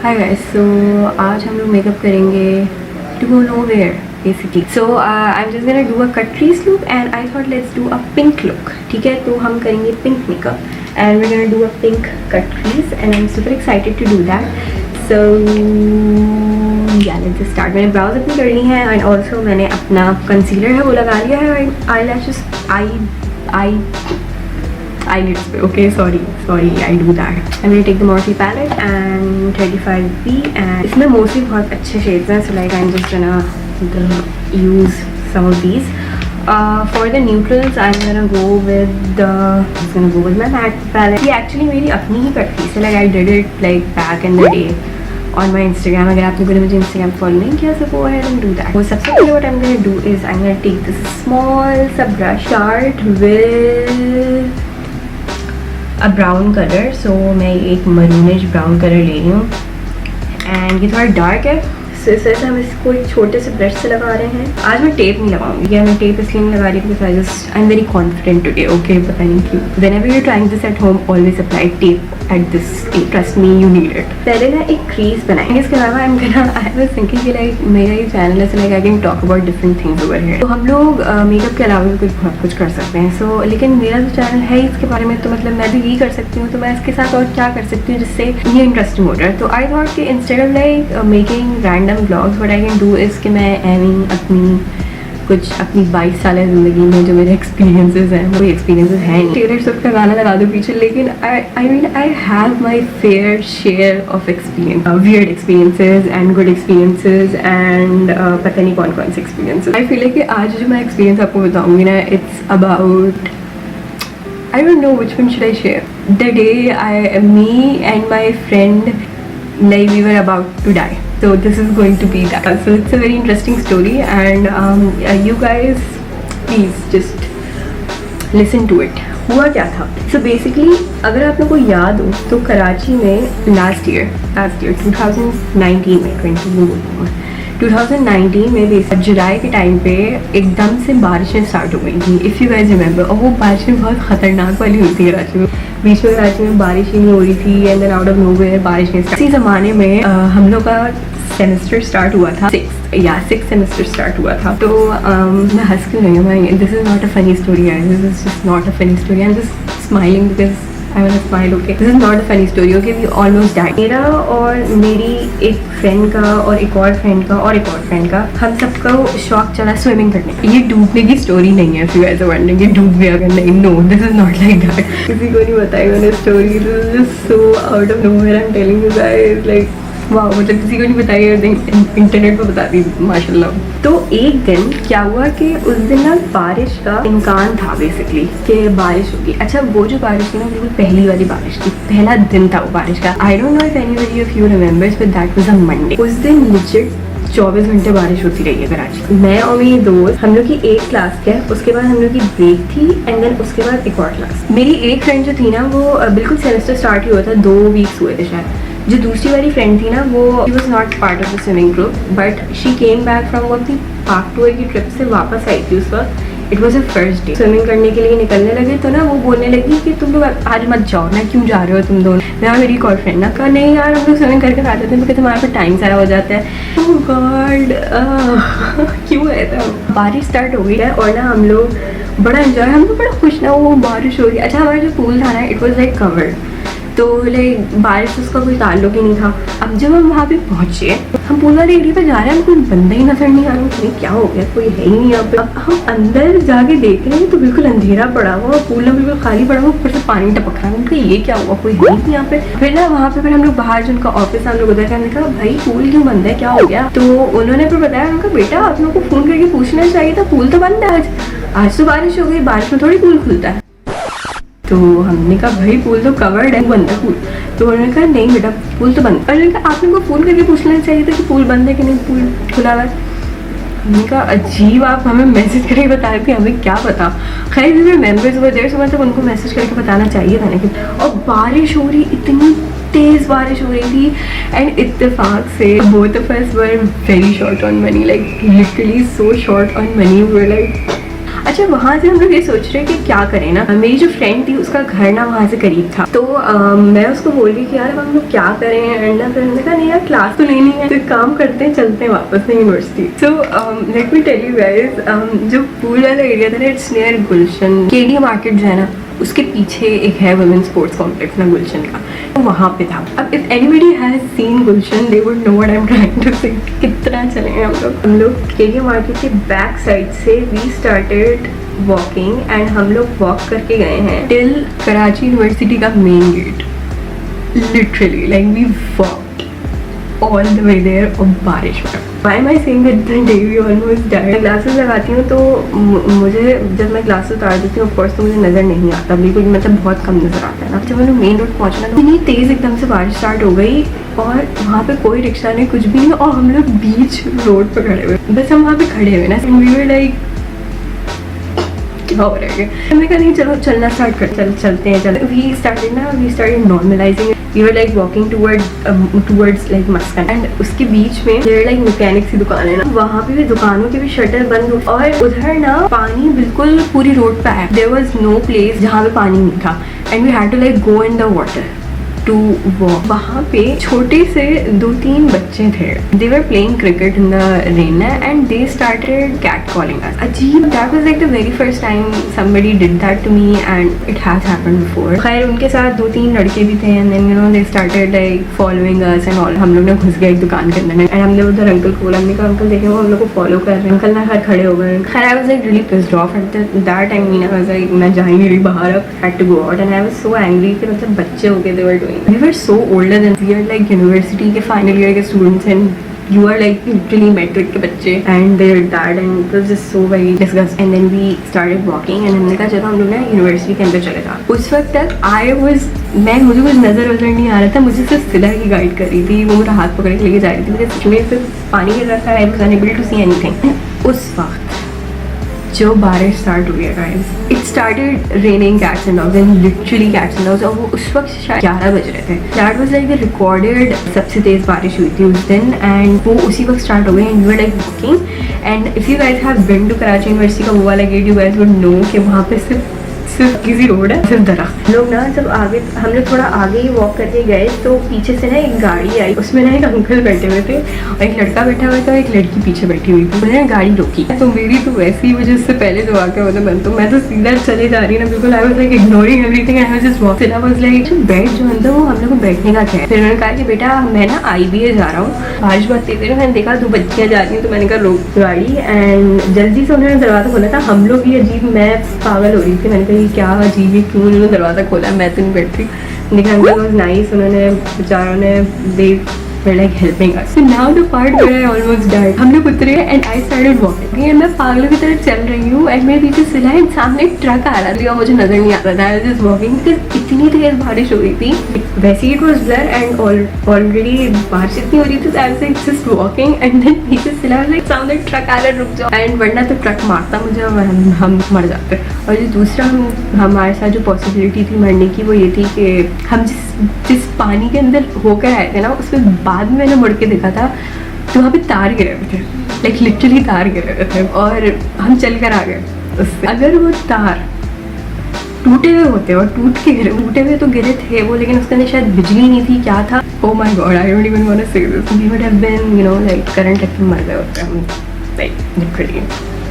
Hi guys, सो आज हम लोग मेकअप करेंगे to go nowhere basically. So I am just gonna do a cut crease look and I thought let's do a pink look. ठीक है, तो हम करेंगे pink makeup and we gonna do a pink cut crease and I am super excited to do that. So yeah let's start. मैंने browse अपनी कर ली है and also मैंने अपना कंसीलर है वो लगा लिया है. आई लैशेस eyelids पे. Okay, sorry, I do that. I'm gonna take the Morphe palette and 35B and इसमें mostly बहुत अच्छे shades हैं, so like I'm just gonna use some of these. For the neutrals, I'm gonna go with my MAC palette. ये actually मेरी अपनी ही cut थी, so like I did it like back in the day on my Instagram. अगर आपने कोई मुझे Instagram follow नहीं किया so go ahead and do that. तो सबसे पहले what I'm gonna do is I'm gonna take this small सा brush, start with a brown colour. So मैं एक मरूनिश ब्राउन कलर ले रही हूँ एंड ये थोड़ा डार्क है, सो इस वजह से हम इसको एक छोटे से ब्रश से लगा रहे हैं. आज मैं टेप नहीं लगाऊंगी. या मैं टेप इसलिए नहीं लगा रही because I am very confident today. Okay, पता नहीं क्यों. Whenever you trying this at home always apply tape at this stage. Trust me, you need it. पहले ना एक क्रीज बनाएंगे. इसके अलावा आई वाज थिंकिंग कि लाइक मेरा ये चैनल है, so like I can talk about different things over here. तो हम लोग मेकअप के अलावा भी कुछ बहुत कुछ कर सकते हैं. सो लेकिन मेरा जो चैनल है इसके बारे में तो मतलब मैं तो यही कर सकती हूँ, तो मैं इसके साथ और क्या कर सकती हूँ जिससे ये इंटरेस्टिंग हो रहा है. तो आई थॉट कि instead of like making random vlogs what I can do is कि मैं अपनी 22 साल ज़िंदगी में जो मेरे एक्सपीरियंसेस हैं वो एक्सपीरियंसेस हैं. टेलर स्विफ्ट का गाना लगा दो पीछे, लेकिन I have my fair share of experience, weird experiences and good experiences and पता नहीं कौन कौन से एक्सपीरियंसेस. आई फील है कि आज जो मैं एक्सपीरियंस आपको बताऊँगी ना, it's about I don't know which one should I share. The day me and my friend, like we were about to die. So this is going to be that. So it's a very interesting story and you guys please just listen to it. हुआ क्या था? So basically अगर आप लोगों को याद हो तो कराची में last year 2019 में 2019 में जुलाई के टाइम पे एकदम से बारिशें स्टार्ट हो गई थी. If you guys remember. और वो बारिशें बहुत ख़तरनाक वाली हुई थी कराची में. बीच में कराची में बारिश ही नहीं हो रही थी and then out of nowhere बारिश नहीं. इसी ज़माने में हम लोग का सेमेस्टर स्टार्ट हुआ था. सिक्स सेमेस्टर स्टार्ट हुआ था. तो मैं हंस क्यों रही हूँ? This is not a funny story. This is just not a funny story. I am just smiling because I want to smile. Okay, this is not a funny story. Okay, we almost died. मेरा और मेरी एक friend का और एक और friend का और एक और फ्रेंड का, हम सबका शौक चला स्विमिंग करने. ये डूबने की स्टोरी नहीं है. If you guys are wondering, ये डूब गया अगर नहीं. No, this is not like that. किसी को नहीं बताई मैंने story. This is just so out of nowhere. I'm telling you guys, like वाह, मतलब किसी को नहीं बताई, इंटरनेट पर बता दी माशाल्लाह. तो एक दिन क्या हुआ कि उस दिन ना बारिश का इम्कान था बेसिकली कि बारिश होगी. अच्छा, वो जो बारिश थी ना बिल्कुल पहली वाली बारिश थी. पहला दिन था वो बारिश का. I don't know if anybody of you remembers but that was a Monday. उस दिन लिजिट 24 घंटे बारिश होती रही है कराची. मैं और मेरी दोस्त, हम लोग की एक क्लास है, उसके बाद हम लोग की ब्रेक थी एंड देन उसके बाद एक और क्लास. मेरी एक फ्रेंड जो थी ना वो बिल्कुल सेमेस्टर स्टार्ट ही हुआ था, 2 वीक्स हुए थे शायद. जो दूसरी वाली फ्रेंड थी ना वो she was not part of the swimming group but she came back from वो अपनी पार्क टूर की ट्रिप से वापस आई थी उस वक्त. It was a first day. Swimming करने के लिए निकलने लगे तो ना वो बोलने लगी कि तुम लोग आज मत जाओ ना, क्यों जा रहे हो तुम दोनों. मैं मेरी एक और फ्रेंड ना कहा नहीं यार हम लोग स्विमिंग करके आ जाते हैं क्योंकि तुम्हारे पास टाइम सारा हो जाता है. ओह गॉड, क्यों ऐसा. बारिश स्टार्ट हो गई है और ना हम लोग बड़ा एंजॉय, हम लोग बड़ा खुश ना, वो बारिश हो रही है. अच्छा, हमारा जो पूल था ना इट वॉज लाइक कवर्ड, तो लाइक बारिश उसका कोई ताल्लुक ही नहीं था. अब जब हम वहाँ पे पहुँचे, हम पूल वाले एरिया पे जा रहे हैं, कोई बंदा ही नजर नहीं आ रहा. नहीं क्या हो गया, कोई है ही नहीं यहाँ पे. अब हम अंदर जाके देख रहे हैं तो बिल्कुल अंधेरा पड़ा हुआ, पूल में बिल्कुल खाली पड़ा हुआ, ऊपर से पानी टपक रहा है. उनका ये क्या हुआ, कोई है नहीं यहाँ पे. फिर ना वहाँ पे फिर हम लोग बाहर जो उनका ऑफिस है हम लोग उधर के, हमने कहा भाई पूल क्यों बंद है, क्या हो गया. तो उन्होंने फिर बताया, उनका बेटा आप लोग को फोन करके पूछना चाहिए था, पूल तो बंद है आज तो बारिश हो गई, बारिश में थोड़ी पूल खुलता है. तो हमने कहा भाई पूल तो कवर्ड है, बंद है पूल. तो उन्होंने कहा नहीं बेटा पूल तो बंद. और उन्होंने कहा आप लोगों को फ़ोन करके पूछना चाहिए था कि पूल बंद है कि नहीं, पूल खुला हुआ है. हमने कहा अजीब, आप हमें मैसेज करके बता रहे थे, हमें क्या पता. खैर जो मेम्बर्स हुए देर सुबह तक उनको मैसेज करके बताना चाहिए था ना. और बारिश हो रही, इतनी तेज़ बारिश हो रही थी एंड इत्तेफाक से both of us were very short on money, like literally so short on money. We were like अच्छा वहाँ से हम लोग ये सोच रहे हैं कि क्या करें ना, मेरी जो फ्रेंड थी उसका घर ना वहाँ से करीब था, तो मैं उसको बोल रही कि यार हम लोग क्या करें, एंड ना फिर हमने कहा नहीं यार क्लास तो लेनी है, तो एक काम करते हैं चलते हैं वापस से university. So let me tell you guys, जो पूल वाला एरिया था ना, it's near Gulshan, KD market जो है ना उसके पीछे एक है वुमेन स्पोर्ट्स कॉम्प्लेक्स ना गुलशन का, तो वहाँ पे था। अब if anybody has seen Gulshan they would know what I am trying to say. कितना चलेंगे हम लोग केडी मार्केट के बैक साइड से वी स्टार्टेड वॉकिंग, एंड हम लोग वॉक करके गए हैं टिल कराची यूनिवर्सिटी का main gate, literally like we walked all the way there. और बारिश में Why am I saying that the day we almost died? Glasses लगाती हूँ तो मुझे जब मैं ग्लासेस उतार देती हूँ ऑफकोर्स तो मुझे नज़र नहीं आता बिल्कुल, मतलब बहुत कम नज़र आता है ना। जब मैंने मेन रोड पहुँचना तो इतनी तेज़ एकदम से बारिश स्टार्ट हो गई, और वहाँ पे कोई रिक्शा नहीं कुछ भी नहीं, और हम लोग बीच रोड पे खड़े हुए, बस हम वहाँ पे खड़े हुए ना, वी वर लाइक क्या हो रहा है। हमने कहा नहीं चलो चलना स्टार्ट कर, चलते हैं। We started normalizing, we were like walking towards like मस्कन, एंड उसके बीच में देयर लाइक मैकेनिक सी दुकान है ना, वहाँ पे भी दुकानों के भी शटर बंद हो, और उधर ना पानी बिल्कुल पूरी रोड पे है। देयर वाज नो प्लेस जहाँ पे पानी नहीं था, and we had to like go in the water to walk. वहाँ पे छोटे से 2-3 बच्चे थे, they were playing cricket in the rain, and they started cat calling us. अजीब, that was like the very first time somebody did that to me, and it has happened before. खैर उनके साथ 2-3 लड़के भी थे, and then you know they started like following us and all. हम लोग ने घुस गए एक दुकान के अंदर, एंड हमने उधर अंकल को बोला, हमने कहा अंकल देखे वो हम लोग को फॉलो कर रहे हैं। अंकल ना खैर खड़े हो गए। खैर I was like really pissed off at that time, mean I was like मैं जा ही नहीं रही बाहर, अब had to go out, and I was so angry कि मतलब बच्चे हो गए, they were doing, we were so older than we are like university के final year के students, and you are like literally metric के बच्चे, and their dad, and it was just so very disgusting. And then we started walking, and हमने कहा चलो हम लोग ना यूनिवर्सिटी के अंदर चले जाओ। उस वक्त तक मुझे कुछ नज़र नहीं आ रहा था, मुझे सिर्फ सिला की गाइड कर रही थी, वो मेरा हाथ पकड़ के लेके जा रही थी, मुझे में सिर्फ पानी गिर रहा था, I was unable to see anything. उस वक्त जो बारिश स्टार्ट हुई है guys, it started raining cats and dogs, and literally cats and dogs, और वो उस वक्त शायद 11 बज रहे थे। That was like the recorded सबसे तेज़ बारिश हुई थी उस दिन, एंड वो उसी वक्त स्टार्ट हो गई, and we were like walking, and if you guys have been to Karachi university का वो वाला gate, you guys would know कि वहाँ पे सिर्फ किसी रोड है, सिर्फ दरख्त। लोग ना जब आगे, हम लोग थोड़ा आगे ही वॉक करके गए तो पीछे से ना एक गाड़ी आई, उसमें ना एक अंकल बैठे हुए थे और एक लड़का बैठा हुआ था, एक लड़की पीछे बैठी हुई थी। उन्होंने गाड़ी रोकी, तो मेरी तो वैसे ही वजह से पहले जो वाक़या होता मैं तो सीधा चले जा रही ना, बिल्कुल आई was like ignoring everything, I was just walking. I was like bed जो अंदर वो हम लोग को बैठने का क्या है। फिर उन्होंने कहा कि बेटा मैं ना IBA जा रहा हूँ, बारिश बहुत तेज है, मैंने देखा 2 बच्चियाँ जा रही हैं, तो मैंने कहा रोक गाड़ी, एंड जल्दी से उन्होंने दरवाज़ा खोला था। हम लोग ही अजीब, मैं पागल हो रही थी, मैंने कहा क्या अजीब है, क्यों उन्होंने दरवाज़ा खोला, मैं तो नहीं बैठ रही। लेकिन अंकल वाज नाइस, उन्होंने बेचारों ने दे were like helping us. So now the part where I almost died. हम लोग उतरे and I started walking. And मैं पागलों की तरह चल रही हूँ and मेरे पीछे सिला है, सामने एक ट्रक आ रहा था और मुझे नजर नहीं आता था. I was just walking because इतनी तेज बारिश हो रही थी. वैसे ही it was blur and already बारिश इतनी हो रही थी, so I was like just walking and then पीछे सिला like सामने एक ट्रक आ रहा है, रुक जाओ. And वरना तो ट्रक मारता मुझे और हम मर जाते. और जो दूसरा हमारे साथ जो पॉसिबिलिटी थी मरने की वो ये थी कि हम जिस पानी के अंदर होकर आए थे ना, उसमें बाद में मैंने मुड़ के देखा था तो वहाँ पे तार गिरे हुए थे, लाइक लिटरली तार गिरे हुए थे और हम चल कर आ गए उससे. अगर वो तार टूटे हुए होते और टूटे हुए तो गिरे थे वो, लेकिन उसके अंदर शायद बिजली नहीं थी, क्या था, oh my god, I don't even want to say this, we would have been, you know, like current लेके मर गए होते हम, like literally.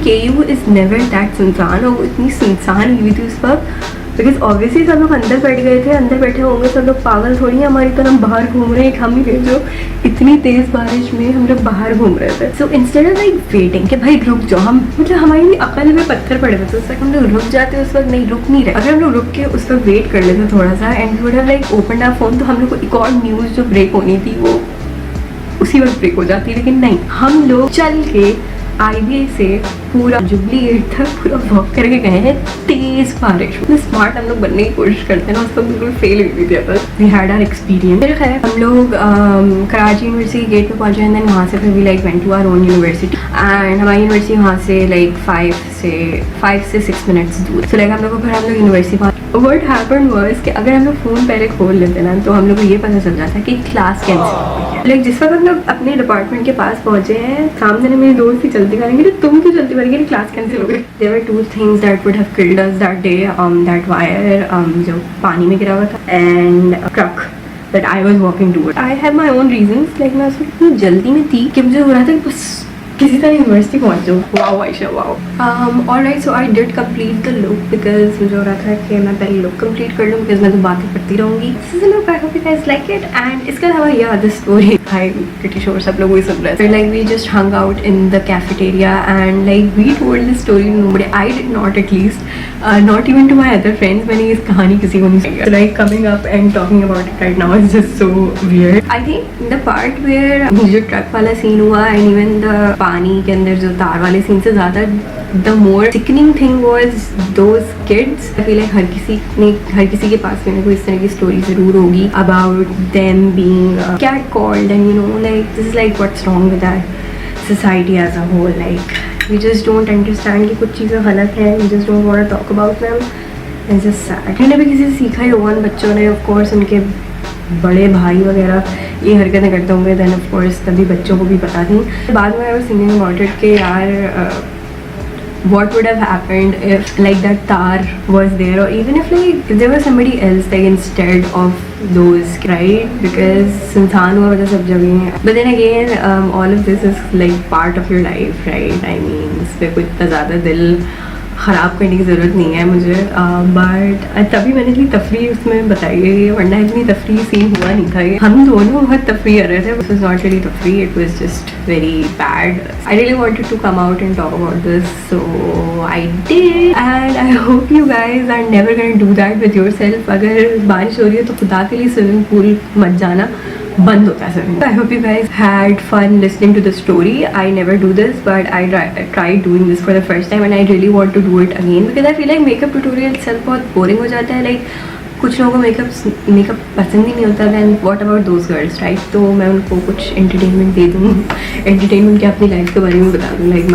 KU is never that सुनसान, और वो इतनी सुनसान हुई थी उस वक्त बिकॉज ऑब्वियसली सब लोग अंदर बैठ गए थे, अंदर बैठे होंगे सब लोग, पागल थोड़ी है हमारी तरह हम बाहर घूम रहे हैं. हम ही थे जो इतनी तेज़ बारिश में हम लोग बाहर घूम रहे थे. So instead of like waiting कि भाई रुक जाओ, हम मतलब हमारी अकल में पत्थर पड़े हुए थे उस वक्त, हम लोग रुक जाते उस वक्त, नहीं रुक नहीं रहे. अगर हम लोग रुक के उस वक्त वेट कर लेते थोड़ा सा and would have like open our phone, तो हम लोग को एक और न्यूज़ जो ब्रेक होनी थी वो उसी वक्त ब्रेक हो जाती. लेकिन नहीं, हम लोग चल के IBA से पूरा जुबली गेट तक पूरा वॉक करके गए हैं तेज बारिश. स्मार्ट हम लोग बनने की कोशिश करते हैं ना, उसको बिल्कुल फेल हुई थी. We had our experience. फिर खैर हम लोग कराची यूनिवर्सिटी गेट पे पहुंचे एंड देन वहाँ से फिर we like went to our own university and हमारी यूनिवर्सिटी वहाँ से लाइक 5 से 6 मिनट्स दूर. तो लाइक हम लोग यूनिवर्सिटी पहुँचे. व्हाट हैपेंड वाज कि अगर हम लोग फ़ोन पहले खोल लेते ना तो हम लोग को ये पता चल जाता कि क्लास कैंसिल हो गई है. लाइक जिस वक्त हम लोग अपने डिपार्टमेंट के पास पहुँचे हैं, सामने मेरी दोस्त ही चलती करेंगे, तो तुम क्यों चलती कैटेगोरिकली क्लास कैंसिल हो गई. There were two things that would have killed us that day. That wire जो पानी में गिरा हुआ था, and a truck that I was walking towards. I have my own reasons. Like मैं उसमें इतनी जल्दी में थी कि मुझे हो रहा था कि बस किसी तरह यूनिवर्सिटी पहुँच जाऊँ. Wow Ayesha wow. Alright, so I did complete the look because मुझे हो रहा था कि मैं पहले look complete कर लूँ because मैं तो बातें करती रहूँगी. This is a look. I hope you guys like it. And इसके अलावा yeah, the story. I'm pretty sure सब लोग वही सुन रहे थे. Like we just hung out in the cafeteria and like we told this story to nobody. I did not, at least. Not even to my other friends. मैंने इस कहानी किसी को नहीं सुनाई. So like coming up and talking about it right now is just so weird. I think the part where जो truck वाला scene हुआ and even the पानी के अंदर जो तार वाले सीन से ज़्यादा the more sickening thing was those kids. I feel like हर किसी के पास में कोई इस तरह की स्टोरी ज़रूर होगी about them being catcalled and you know like this is like what's wrong with our society as a whole. Like we just don't understand कि कुछ चीज़ें गलत हैं. We just don't want to talk about them. It's just sad. मैंने भी किसी से सीखा ही होगा. बच्चों ने of course उनके बड़े भाई वगैरह ये हरकतें करते होंगे. देन ऑफ कोर्स तभी बच्चों को भी पता थी. बाद में I was thinking about it कि यार what would have happened if like that tar was there, or even if like there was somebody else like instead of those, right? Because इंसान हुआ मतलब सब जगह है. But then again all of this is like part of your life, right? I mean इस पे कोई इतना ज़्यादा दिल ख़राब करने की ज़रूरत नहीं है मुझे. बट तभी मैंने इतनी तफरी उसमें बताई है, वरना इतनी तफरी सीन हुआ नहीं था. हम दोनों बहुत तफरी कर रहे थे. दिस वाज नॉट रियली तफरी, it was just very bad. I really wanted to come out and talk about this, so I did. And I hope you guys are never going to do that with yourself. अगर बारिश हो रही है तो खुदा के लिए swimming pool मत जाना, बंद होता है swimming. I hope you guys had fun listening to the story. I never do this, but I tried doing this for the first time and I really want to do it again because I feel like makeup tutorial itself बहुत boring हो जाता है. Like कुछ लोगों को makeup पसंद ही नहीं होता. then what about those girls, right? तो मैं उनको कुछ entertainment दे दूँ. entertainment के अपनी लाइफ के बारे में बता दूँ, like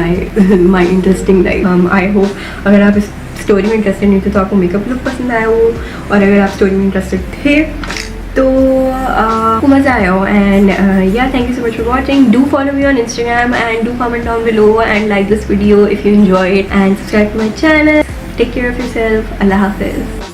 my interesting life. I hope अगर आप इस स्टोरी में इंटरेस्टेड नहीं थे तो आपको मेकअप लुक पसंद आया हो, और अगर आप स्टोरी में इंटरेस्टेड थे तो मज़ा आया हो. And yeah thank you so much for watching. Do follow me on Instagram and do comment down below and like this video if you enjoy it and subscribe to my channel. Take care of yourself. अल्लाह हाफिज़.